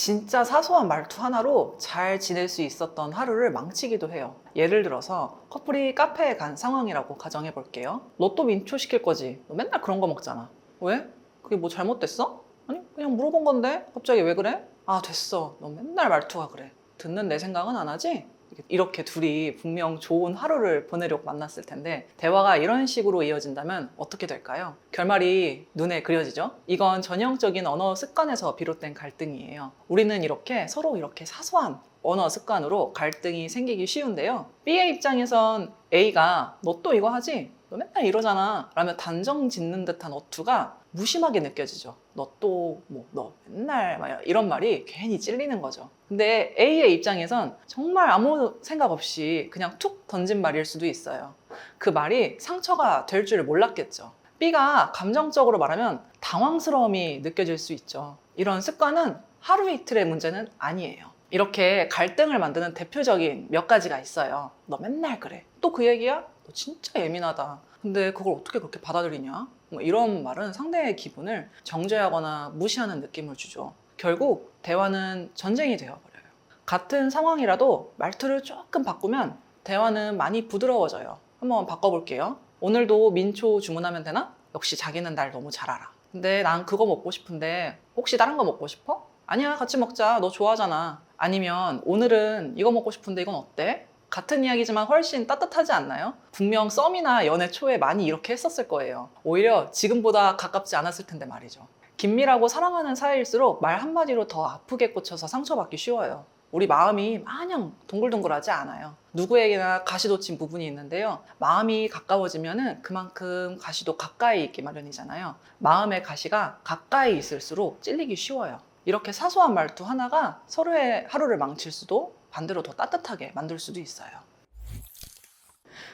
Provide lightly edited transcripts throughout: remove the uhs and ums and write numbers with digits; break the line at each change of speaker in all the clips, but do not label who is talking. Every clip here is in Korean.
진짜 사소한 말투 하나로 잘 지낼 수 있었던 하루를 망치기도 해요. 예를 들어서 커플이 카페에 간 상황이라고 가정해 볼게요. 너 또 민초 시킬 거지? 너 맨날 그런 거 먹잖아. 왜? 그게 뭐 잘못됐어? 아니, 그냥 물어본 건데 갑자기 왜 그래? 아, 됐어. 너 맨날 말투가 그래. 듣는 내 생각은 안 하지? 이렇게 둘이 분명 좋은 하루를 보내려고 만났을 텐데 대화가 이런 식으로 이어진다면 어떻게 될까요? 결말이 눈에 그려지죠? 이건 전형적인 언어 습관에서 비롯된 갈등이에요. 우리는 서로 이렇게 사소한 언어 습관으로 갈등이 생기기 쉬운데요. B의 입장에선 A가 너 또 이거 하지? 너 맨날 이러잖아 라며 단정 짓는 듯한 어투가 무심하게 느껴지죠. 너 또 너 맨날 막 이런 말이 괜히 찔리는 거죠. 근데 A의 입장에선 정말 아무 생각 없이 그냥 툭 던진 말일 수도 있어요. 그 말이 상처가 될 줄 몰랐겠죠. B가 감정적으로 말하면 당황스러움이 느껴질 수 있죠. 이런 습관은 하루 이틀의 문제는 아니에요. 이렇게 갈등을 만드는 대표적인 몇 가지가 있어요. 너 맨날 그래. 또 그 얘기야? 너 진짜 예민하다. 근데 그걸 어떻게 그렇게 받아들이냐? 뭐 이런 말은 상대의 기분을 정죄하거나 무시하는 느낌을 주죠. 결국 대화는 전쟁이 되어버려요. 같은 상황이라도 말투를 조금 바꾸면 대화는 많이 부드러워져요. 한번 바꿔볼게요. 오늘도 민초 주문하면 되나? 역시 자기는 날 너무 잘 알아. 근데 난 그거 먹고 싶은데 혹시 다른 거 먹고 싶어? 아니야, 같이 먹자. 너 좋아하잖아. 아니면 오늘은 이거 먹고 싶은데 이건 어때? 같은 이야기지만 훨씬 따뜻하지 않나요? 분명 썸이나 연애 초에 많이 이렇게 했었을 거예요. 오히려 지금보다 가깝지 않았을 텐데 말이죠. 긴밀하고 사랑하는 사이일수록 말 한마디로 더 아프게 꽂혀서 상처받기 쉬워요. 우리 마음이 마냥 동글동글하지 않아요. 누구에게나 가시도 친 부분이 있는데요. 마음이 가까워지면 그만큼 가시도 가까이 있기 마련이잖아요. 마음의 가시가 가까이 있을수록 찔리기 쉬워요. 이렇게 사소한 말투 하나가 서로의 하루를 망칠 수도 반대로 더 따뜻하게 만들 수도 있어요.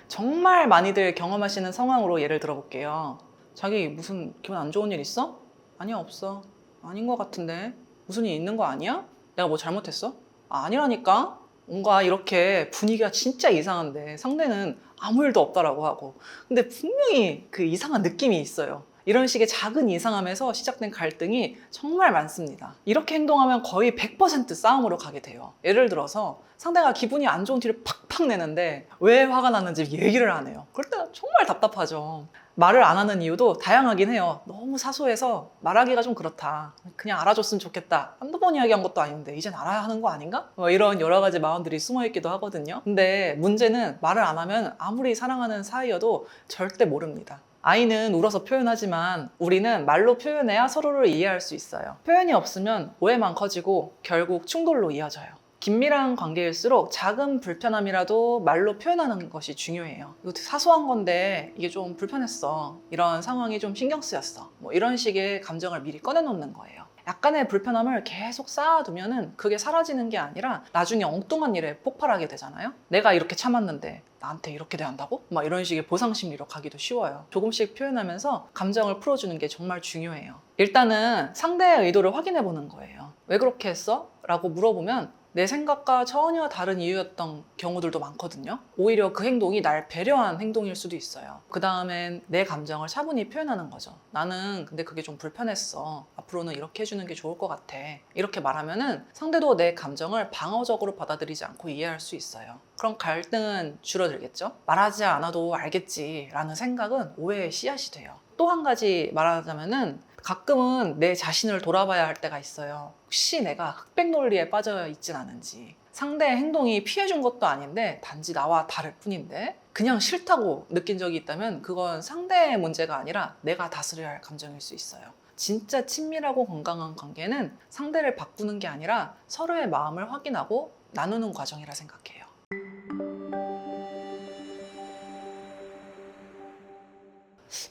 정말 많이들 경험하시는 상황으로 예를 들어볼게요. 자기 무슨 기분 안 좋은 일 있어? 아니야, 없어. 아닌 것 같은데. 무슨 일 있는 거 아니야? 내가 뭐 잘못했어? 아, 아니라니까. 뭔가 이렇게 분위기가 진짜 이상한데 상대는 아무 일도 없다라고 하고, 근데 분명히 그 이상한 느낌이 있어요. 이런 식의 작은 이상함에서 시작된 갈등이 정말 많습니다. 이렇게 행동하면 거의 100% 싸움으로 가게 돼요. 예를 들어서 상대가 기분이 안 좋은 티를 팍팍 내는데 왜 화가 났는지 얘기를 안 해요. 그럴 때 정말 답답하죠. 말을 안 하는 이유도 다양하긴 해요. 너무 사소해서 말하기가 좀 그렇다. 그냥 알아줬으면 좋겠다. 한두 번 이야기한 것도 아닌데 이젠 알아야 하는 거 아닌가? 뭐 이런 여러 가지 마음들이 숨어 있기도 하거든요. 근데 문제는 말을 안 하면 아무리 사랑하는 사이여도 절대 모릅니다. 아이는 울어서 표현하지만 우리는 말로 표현해야 서로를 이해할 수 있어요. 표현이 없으면 오해만 커지고 결국 충돌로 이어져요. 긴밀한 관계일수록 작은 불편함이라도 말로 표현하는 것이 중요해요. 이거 사소한 건데 이게 좀 불편했어. 이런 상황이 좀 신경 쓰였어. 뭐 이런 식의 감정을 미리 꺼내놓는 거예요. 약간의 불편함을 계속 쌓아두면은 그게 사라지는 게 아니라 나중에 엉뚱한 일에 폭발하게 되잖아요. 내가 이렇게 참았는데 나한테 이렇게 대한다고? 막 이런 식의 보상심리로 가기도 쉬워요. 조금씩 표현하면서 감정을 풀어주는 게 정말 중요해요. 일단은 상대의 의도를 확인해 보는 거예요. 왜 그렇게 했어? 라고 물어보면 내 생각과 전혀 다른 이유였던 경우들도 많거든요. 오히려 그 행동이 날 배려한 행동일 수도 있어요. 그 다음엔 내 감정을 차분히 표현하는 거죠. 나는 근데 그게 좀 불편했어. 앞으로는 이렇게 해주는 게 좋을 것 같아. 이렇게 말하면은 상대도 내 감정을 방어적으로 받아들이지 않고 이해할 수 있어요. 그럼 갈등은 줄어들겠죠? 말하지 않아도 알겠지 라는 생각은 오해의 씨앗이 돼요. 또 한 가지 말하자면은 가끔은 내 자신을 돌아봐야 할 때가 있어요. 혹시 내가 흑백 논리에 빠져 있진 않은지. 상대의 행동이 피해준 것도 아닌데 단지 나와 다를 뿐인데 그냥 싫다고 느낀 적이 있다면 그건 상대의 문제가 아니라 내가 다스려야 할 감정일 수 있어요. 진짜 친밀하고 건강한 관계는 상대를 바꾸는 게 아니라 서로의 마음을 확인하고 나누는 과정이라 생각해요.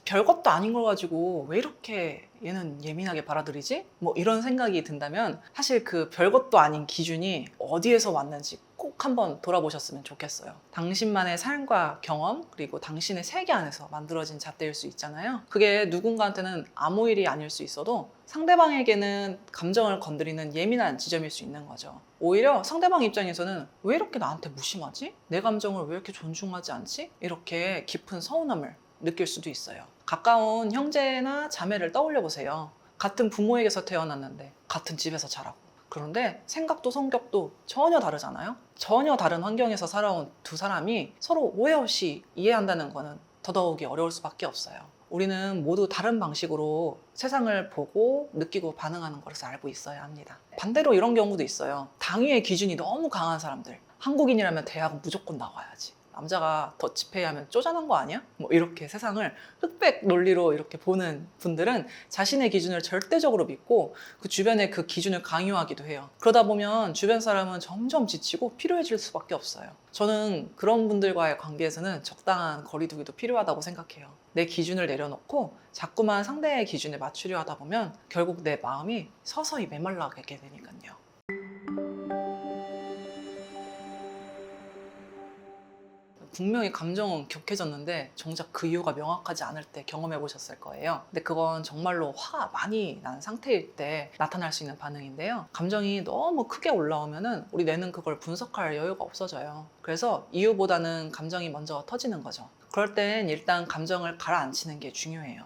별것도 아닌 걸 가지고 왜 이렇게 얘는 예민하게 받아들이지? 뭐 이런 생각이 든다면 사실 그 별것도 아닌 기준이 어디에서 왔는지 꼭 한번 돌아보셨으면 좋겠어요. 당신만의 삶과 경험 그리고 당신의 세계 안에서 만들어진 잣대일 수 있잖아요. 그게 누군가한테는 아무 일이 아닐 수 있어도 상대방에게는 감정을 건드리는 예민한 지점일 수 있는 거죠. 오히려 상대방 입장에서는 왜 이렇게 나한테 무심하지? 내 감정을 왜 이렇게 존중하지 않지? 이렇게 깊은 서운함을 느낄 수도 있어요. 가까운 형제나 자매를 떠올려 보세요. 같은 부모에게서 태어났는데 같은 집에서 자라고 그런데 생각도 성격도 전혀 다르잖아요. 전혀 다른 환경에서 살아온 두 사람이 서로 오해 없이 이해한다는 거는 더더욱이 어려울 수밖에 없어요. 우리는 모두 다른 방식으로 세상을 보고 느끼고 반응하는 것을 알고 있어야 합니다. 반대로 이런 경우도 있어요. 당위의 기준이 너무 강한 사람들. 한국인이라면 대학은 무조건 나와야지. 남자가 더치페이 하면 쪼잔한 거 아니야? 뭐 이렇게 세상을 흑백 논리로 이렇게 보는 분들은 자신의 기준을 절대적으로 믿고 그 주변에 그 기준을 강요하기도 해요. 그러다 보면 주변 사람은 점점 지치고 필요해질 수밖에 없어요. 저는 그런 분들과의 관계에서는 적당한 거리두기도 필요하다고 생각해요. 내 기준을 내려놓고 자꾸만 상대의 기준에 맞추려 하다 보면 결국 내 마음이 서서히 메말라게 되니까요. 분명히 감정은 격해졌는데 정작 그 이유가 명확하지 않을 때 경험해 보셨을 거예요. 근데 그건 정말로 화가 많이 난 상태일 때 나타날 수 있는 반응인데요. 감정이 너무 크게 올라오면은 우리 뇌는 그걸 분석할 여유가 없어져요. 그래서 이유보다는 감정이 먼저 터지는 거죠. 그럴 땐 일단 감정을 가라앉히는 게 중요해요.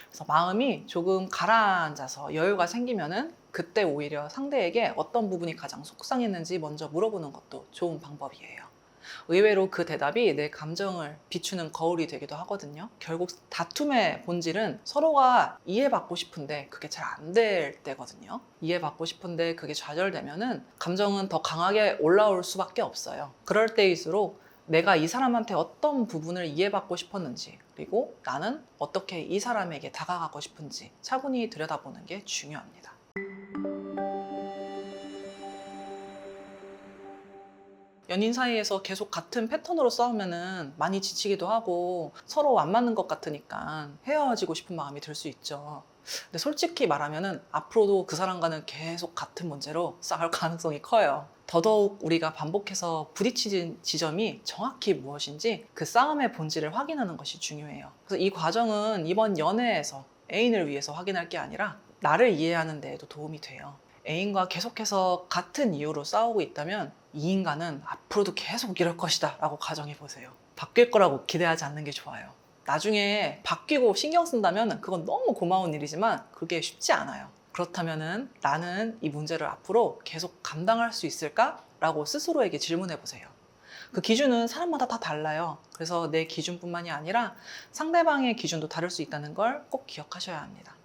그래서 마음이 조금 가라앉아서 여유가 생기면은 그때 오히려 상대에게 어떤 부분이 가장 속상했는지 먼저 물어보는 것도 좋은 방법이에요. 의외로 그 대답이 내 감정을 비추는 거울이 되기도 하거든요. 결국 다툼의 본질은 서로가 이해받고 싶은데 그게 잘 안 될 때거든요. 이해받고 싶은데 그게 좌절되면은 감정은 더 강하게 올라올 수밖에 없어요. 그럴 때일수록 내가 이 사람한테 어떤 부분을 이해받고 싶었는지, 그리고 나는 어떻게 이 사람에게 다가가고 싶은지 차분히 들여다보는 게 중요합니다. 연인 사이에서 계속 같은 패턴으로 싸우면은 많이 지치기도 하고 서로 안 맞는 것 같으니까 헤어지고 싶은 마음이 들 수 있죠. 근데 솔직히 말하면은 앞으로도 그 사람과는 계속 같은 문제로 싸울 가능성이 커요. 더더욱 우리가 반복해서 부딪히는 지점이 정확히 무엇인지 그 싸움의 본질을 확인하는 것이 중요해요. 그래서 이 과정은 이번 연애에서 애인을 위해서 확인할 게 아니라 나를 이해하는 데에도 도움이 돼요. 애인과 계속해서 같은 이유로 싸우고 있다면 이 인간은 앞으로도 계속 이럴 것이다 라고 가정해 보세요. 바뀔 거라고 기대하지 않는 게 좋아요. 나중에 바뀌고 신경 쓴다면 그건 너무 고마운 일이지만 그게 쉽지 않아요. 그렇다면 나는 이 문제를 앞으로 계속 감당할 수 있을까? 라고 스스로에게 질문해 보세요. 그 기준은 사람마다 다 달라요. 그래서 내 기준뿐만이 아니라 상대방의 기준도 다를 수 있다는 걸 꼭 기억하셔야 합니다.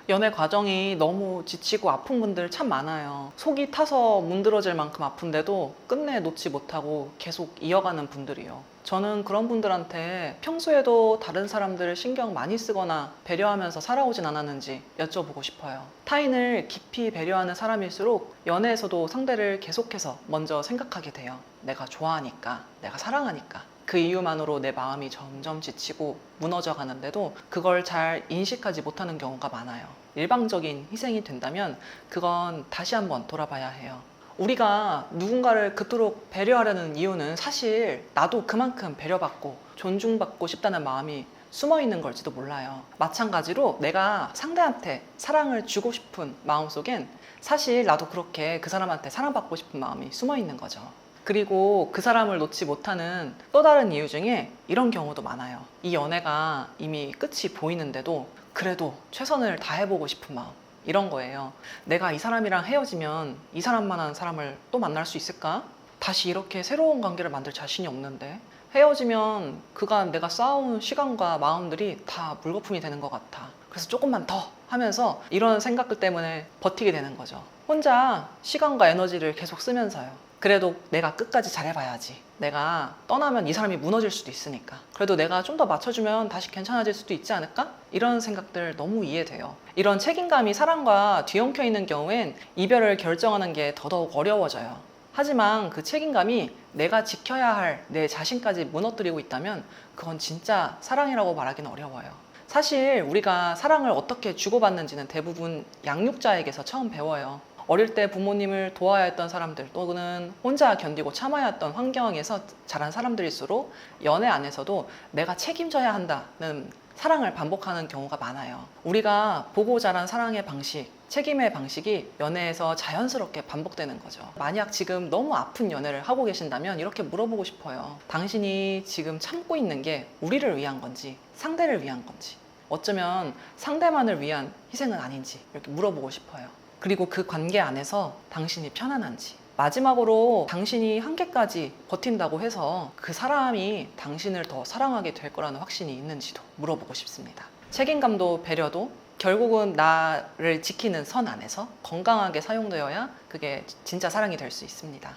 연애 과정이 너무 지치고 아픈 분들 참 많아요. 속이 타서 문드러질 만큼 아픈데도 끝내 놓지 못하고 계속 이어가는 분들이요. 저는 그런 분들한테 평소에도 다른 사람들을 신경 많이 쓰거나 배려하면서 살아오진 않았는지 여쭤보고 싶어요. 타인을 깊이 배려하는 사람일수록 연애에서도 상대를 계속해서 먼저 생각하게 돼요. 내가 좋아하니까, 내가 사랑하니까. 그 이유만으로 내 마음이 점점 지치고 무너져 가는데도 그걸 잘 인식하지 못하는 경우가 많아요. 일방적인 희생이 된다면 그건 다시 한번 돌아봐야 해요. 우리가 누군가를 그토록 배려하려는 이유는 사실 나도 그만큼 배려받고 존중받고 싶다는 마음이 숨어 있는 걸지도 몰라요. 마찬가지로 내가 상대한테 사랑을 주고 싶은 마음속엔 사실 나도 그렇게 그 사람한테 사랑받고 싶은 마음이 숨어 있는 거죠. 그리고 그 사람을 놓지 못하는 또 다른 이유 중에 이런 경우도 많아요. 이 연애가 이미 끝이 보이는데도 그래도 최선을 다해보고 싶은 마음, 이런 거예요. 내가 이 사람이랑 헤어지면 이 사람만한 사람을 또 만날 수 있을까? 다시 이렇게 새로운 관계를 만들 자신이 없는데 헤어지면 그간 내가 쌓아온 시간과 마음들이 다 물거품이 되는 것 같아. 그래서 조금만 더 하면서 이런 생각들 때문에 버티게 되는 거죠. 혼자 시간과 에너지를 계속 쓰면서요. 그래도 내가 끝까지 잘해봐야지. 내가 떠나면 이 사람이 무너질 수도 있으니까. 그래도 내가 좀 더 맞춰주면 다시 괜찮아질 수도 있지 않을까? 이런 생각들 너무 이해돼요. 이런 책임감이 사랑과 뒤엉켜 있는 경우엔 이별을 결정하는 게 더더욱 어려워져요. 하지만 그 책임감이 내가 지켜야 할 내 자신까지 무너뜨리고 있다면 그건 진짜 사랑이라고 말하기는 어려워요. 사실 우리가 사랑을 어떻게 주고받는지는 대부분 양육자에게서 처음 배워요. 어릴 때 부모님을 도와야 했던 사람들 또는 혼자 견디고 참아야 했던 환경에서 자란 사람들일수록 연애 안에서도 내가 책임져야 한다는 사랑을 반복하는 경우가 많아요. 우리가 보고 자란 사랑의 방식, 책임의 방식이 연애에서 자연스럽게 반복되는 거죠. 만약 지금 너무 아픈 연애를 하고 계신다면 이렇게 물어보고 싶어요. 당신이 지금 참고 있는 게 우리를 위한 건지 상대를 위한 건지. 어쩌면 상대만을 위한 희생은 아닌지 이렇게 물어보고 싶어요. 그리고 그 관계 안에서 당신이 편안한지, 마지막으로 당신이 한계까지 버틴다고 해서 그 사람이 당신을 더 사랑하게 될 거라는 확신이 있는지도 물어보고 싶습니다. 책임감도 배려도 결국은 나를 지키는 선 안에서 건강하게 사용되어야 그게 진짜 사랑이 될 수 있습니다.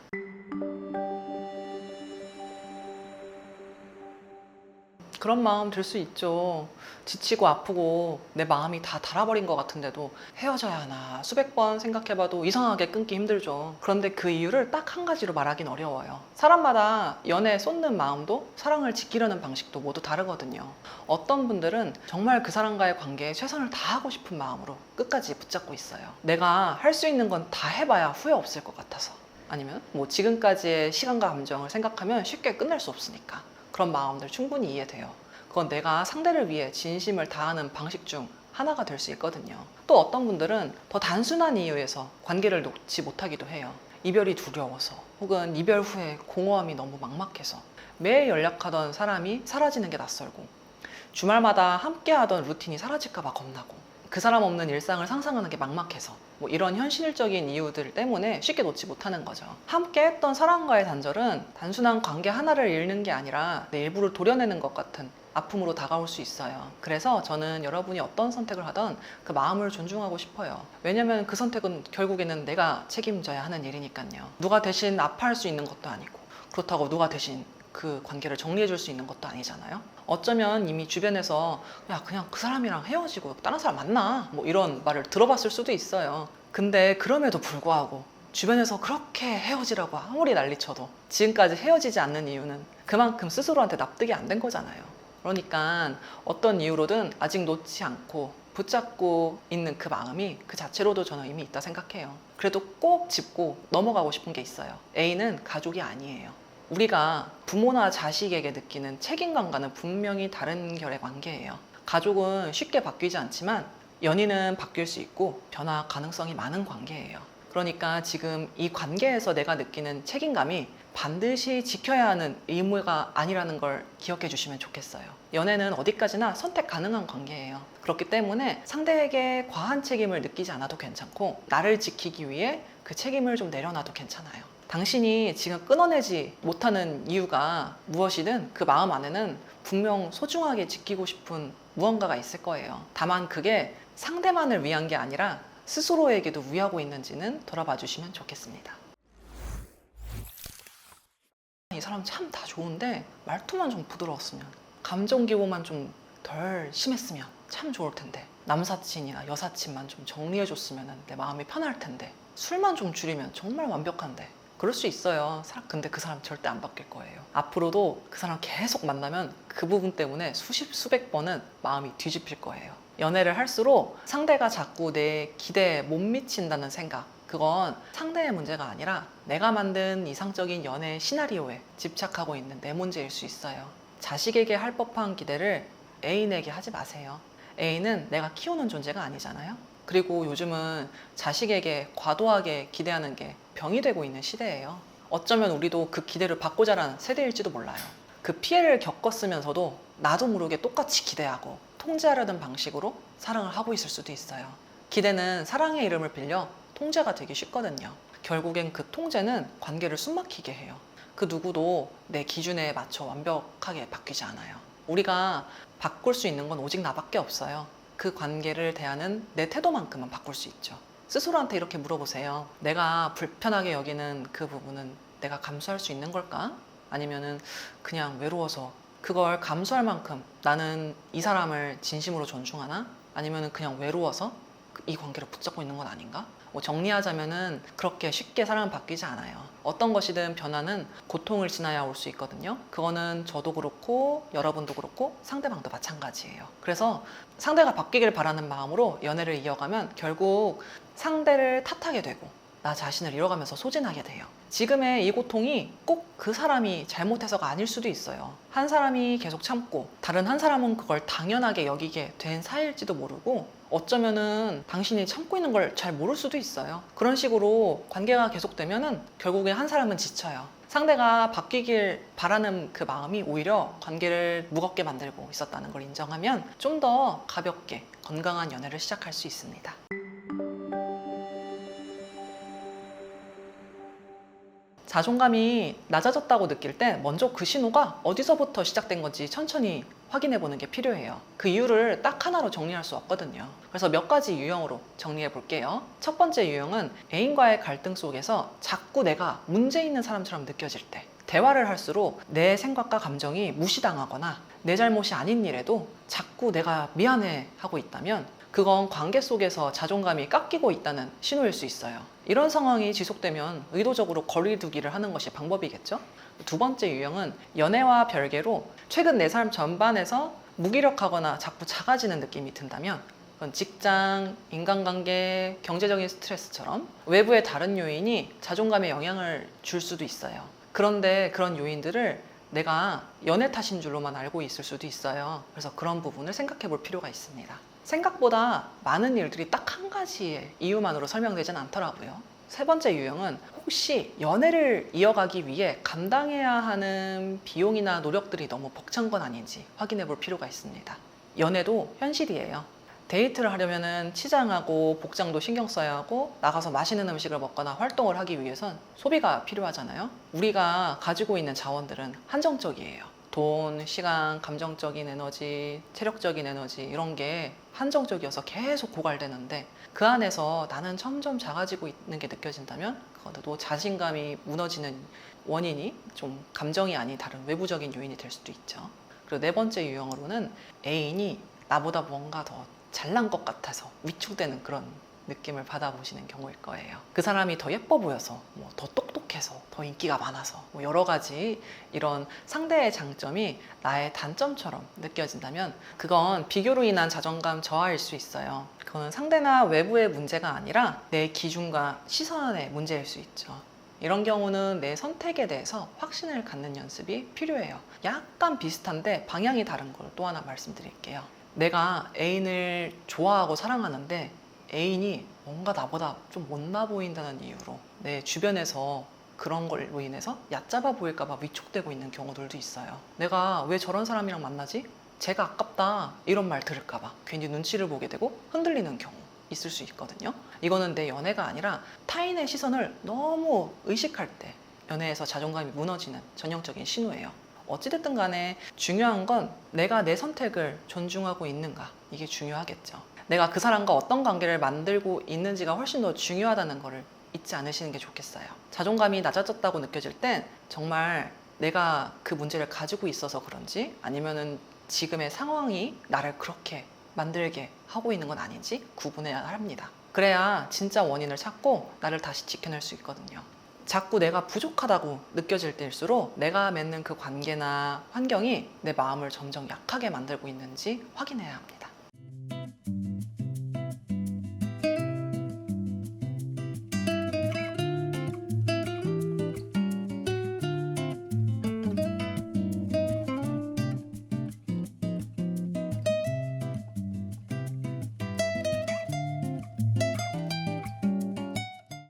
그런 마음 들 수 있죠. 지치고 아프고 내 마음이 다 닳아버린 것 같은데도 헤어져야 하나 수백 번 생각해봐도 이상하게 끊기 힘들죠. 그런데 그 이유를 딱 한 가지로 말하긴 어려워요. 사람마다 연애에 쏟는 마음도 사랑을 지키려는 방식도 모두 다르거든요. 어떤 분들은 정말 그 사람과의 관계에 최선을 다하고 싶은 마음으로 끝까지 붙잡고 있어요. 내가 할 수 있는 건 다 해봐야 후회 없을 것 같아서, 아니면 뭐 지금까지의 시간과 감정을 생각하면 쉽게 끝낼 수 없으니까. 그런 마음들 충분히 이해돼요. 그건 내가 상대를 위해 진심을 다하는 방식 중 하나가 될 수 있거든요. 또 어떤 분들은 더 단순한 이유에서 관계를 놓지 못하기도 해요. 이별이 두려워서, 혹은 이별 후에 공허함이 너무 막막해서, 매일 연락하던 사람이 사라지는 게 낯설고, 주말마다 함께하던 루틴이 사라질까 봐 겁나고, 그 사람 없는 일상을 상상하는 게 막막해서, 뭐 이런 현실적인 이유들 때문에 쉽게 놓지 못하는 거죠. 함께 했던 사람과의 단절은 단순한 관계 하나를 잃는 게 아니라 내 일부를 도려내는 것 같은 아픔으로 다가올 수 있어요. 그래서 저는 여러분이 어떤 선택을 하든 그 마음을 존중하고 싶어요. 왜냐면 그 선택은 결국에는 내가 책임져야 하는 일이니까요. 누가 대신 아파할 수 있는 것도 아니고, 그렇다고 누가 대신 그 관계를 정리해 줄 수 있는 것도 아니잖아요. 어쩌면 이미 주변에서 야 그냥 그 사람이랑 헤어지고 다른 사람 만나, 뭐 이런 말을 들어봤을 수도 있어요. 근데 그럼에도 불구하고 주변에서 그렇게 헤어지라고 아무리 난리쳐도 지금까지 헤어지지 않는 이유는 그만큼 스스로한테 납득이 안 된 거잖아요. 그러니까 어떤 이유로든 아직 놓지 않고 붙잡고 있는 그 마음이 그 자체로도 저는 이미 있다 생각해요. 그래도 꼭 짚고 넘어가고 싶은 게 있어요. A는 가족이 아니에요. 우리가 부모나 자식에게 느끼는 책임감과는 분명히 다른 결의 관계예요. 가족은 쉽게 바뀌지 않지만 연인은 바뀔 수 있고 변화 가능성이 많은 관계예요. 그러니까 지금 이 관계에서 내가 느끼는 책임감이 반드시 지켜야 하는 의무가 아니라는 걸 기억해 주시면 좋겠어요. 연애는 어디까지나 선택 가능한 관계예요. 그렇기 때문에 상대에게 과한 책임을 느끼지 않아도 괜찮고, 나를 지키기 위해 그 책임을 좀 내려놔도 괜찮아요. 당신이 지금 끊어내지 못하는 이유가 무엇이든 그 마음 안에는 분명 소중하게 지키고 싶은 무언가가 있을 거예요. 다만 그게 상대만을 위한 게 아니라 스스로에게도 위하고 있는지는 돌아봐 주시면 좋겠습니다. 이 사람 참 다 좋은데 말투만 좀 부드러웠으면, 감정 기복만 좀 덜 심했으면 참 좋을 텐데, 남사친이나 여사친만 좀 정리해 줬으면 내 마음이 편할 텐데, 술만 좀 줄이면 정말 완벽한데. 그럴 수 있어요. 근데 그 사람 절대 안 바뀔 거예요. 앞으로도 그 사람 계속 만나면 그 부분 때문에 수백 번은 마음이 뒤집힐 거예요. 연애를 할수록 상대가 자꾸 내 기대에 못 미친다는 생각, 그건 상대의 문제가 아니라 내가 만든 이상적인 연애 시나리오에 집착하고 있는 내 문제일 수 있어요. 자식에게 할 법한 기대를 애인에게 하지 마세요. 애인은 내가 키우는 존재가 아니잖아요. 그리고 요즘은 자식에게 과도하게 기대하는 게 병이 되고 있는 시대예요. 어쩌면 우리도 그 기대를 받고 자란 세대일지도 몰라요. 그 피해를 겪었으면서도 나도 모르게 똑같이 기대하고 통제하려는 방식으로 사랑을 하고 있을 수도 있어요. 기대는 사랑의 이름을 빌려 통제가 되기 쉽거든요. 결국엔 그 통제는 관계를 숨막히게 해요. 그 누구도 내 기준에 맞춰 완벽하게 바뀌지 않아요. 우리가 바꿀 수 있는 건 오직 나밖에 없어요. 그 관계를 대하는 내 태도만큼은 바꿀 수 있죠. 스스로한테 이렇게 물어보세요. 내가 불편하게 여기는 그 부분은 내가 감수할 수 있는 걸까? 아니면은 그냥 외로워서 그걸 감수할 만큼 나는 이 사람을 진심으로 존중하나? 아니면은 그냥 외로워서 이 관계를 붙잡고 있는 건 아닌가? 뭐 정리하자면은 그렇게 쉽게 사람은 바뀌지 않아요. 어떤 것이든 변화는 고통을 지나야 올 수 있거든요. 그거는 저도 그렇고 여러분도 그렇고 상대방도 마찬가지예요. 그래서 상대가 바뀌길 바라는 마음으로 연애를 이어가면 결국 상대를 탓하게 되고 나 자신을 잃어가면서 소진하게 돼요. 지금의 이 고통이 꼭 그 사람이 잘못해서가 아닐 수도 있어요. 한 사람이 계속 참고 다른 한 사람은 그걸 당연하게 여기게 된 사이일지도 모르고, 어쩌면은 당신이 참고 있는 걸 잘 모를 수도 있어요. 그런 식으로 관계가 계속되면은 결국에 한 사람은 지쳐요. 상대가 바뀌길 바라는 그 마음이 오히려 관계를 무겁게 만들고 있었다는 걸 인정하면 좀 더 가볍게 건강한 연애를 시작할 수 있습니다. 자존감이 낮아졌다고 느낄 때 먼저 그 신호가 어디서부터 시작된 건지 천천히 확인해 보는 게 필요해요. 그 이유를 딱 하나로 정리할 수 없거든요. 그래서 몇 가지 유형으로 정리해 볼게요. 첫 번째 유형은 애인과의 갈등 속에서 자꾸 내가 문제 있는 사람처럼 느껴질 때, 대화를 할수록 내 생각과 감정이 무시당하거나 내 잘못이 아닌 일에도 자꾸 내가 미안해 하고 있다면 그건 관계 속에서 자존감이 깎이고 있다는 신호일 수 있어요. 이런 상황이 지속되면 의도적으로 거리두기를 하는 것이 방법이겠죠? 두 번째 유형은 연애와 별개로 최근 내 삶 전반에서 무기력하거나 자꾸 작아지는 느낌이 든다면 그건 직장, 인간관계, 경제적인 스트레스처럼 외부의 다른 요인이 자존감에 영향을 줄 수도 있어요. 그런데 그런 요인들을 내가 연애 탓인 줄로만 알고 있을 수도 있어요. 그래서 그런 부분을 생각해 볼 필요가 있습니다. 생각보다 많은 일들이 딱 한 가지의 이유만으로 설명되진 않더라고요. 세 번째 유형은 혹시 연애를 이어가기 위해 감당해야 하는 비용이나 노력들이 너무 벅찬 건 아닌지 확인해 볼 필요가 있습니다. 연애도 현실이에요. 데이트를 하려면 치장하고 복장도 신경 써야 하고 나가서 맛있는 음식을 먹거나 활동을 하기 위해선 소비가 필요하잖아요. 우리가 가지고 있는 자원들은 한정적이에요. 돈, 시간, 감정적인 에너지, 체력적인 에너지 이런 게 한정적이어서 계속 고갈되는데 그 안에서 나는 점점 작아지고 있는 게 느껴진다면 그것도 자신감이 무너지는 원인이 좀 감정이 아닌 다른 외부적인 요인이 될 수도 있죠. 그리고 네 번째 유형으로는 애인이 나보다 뭔가 더 잘난 것 같아서 위축되는 그런 느낌을 받아보시는 경우일 거예요. 그 사람이 더 예뻐 보여서, 더 똑똑해서, 더 인기가 많아서 여러 가지 이런 상대의 장점이 나의 단점처럼 느껴진다면 그건 비교로 인한 자존감 저하일 수 있어요. 그건 상대나 외부의 문제가 아니라 내 기준과 시선의 문제일 수 있죠. 이런 경우는 내 선택에 대해서 확신을 갖는 연습이 필요해요. 약간 비슷한데 방향이 다른 걸 또 하나 말씀드릴게요. 내가 애인을 좋아하고 사랑하는데 애인이 뭔가 나보다 좀 못나 보인다는 이유로 내 주변에서 그런 걸로 인해서 얕잡아 보일까 봐 위축되고 있는 경우들도 있어요. 내가 왜 저런 사람이랑 만나지? 제가 아깝다 이런 말 들을까 봐 괜히 눈치를 보게 되고 흔들리는 경우 있을 수 있거든요. 이거는 내 연애가 아니라 타인의 시선을 너무 의식할 때 연애에서 자존감이 무너지는 전형적인 신호예요. 어찌됐든 간에 중요한 건 내가 내 선택을 존중하고 있는가, 이게 중요하겠죠. 내가 그 사람과 어떤 관계를 만들고 있는지가 훨씬 더 중요하다는 거를 잊지 않으시는 게 좋겠어요. 자존감이 낮아졌다고 느껴질 땐 정말 내가 그 문제를 가지고 있어서 그런지 아니면은 지금의 상황이 나를 그렇게 만들게 하고 있는 건 아닌지 구분해야 합니다. 그래야 진짜 원인을 찾고 나를 다시 지켜낼 수 있거든요. 자꾸 내가 부족하다고 느껴질 때일수록 내가 맺는 그 관계나 환경이 내 마음을 점점 약하게 만들고 있는지 확인해야 합니다.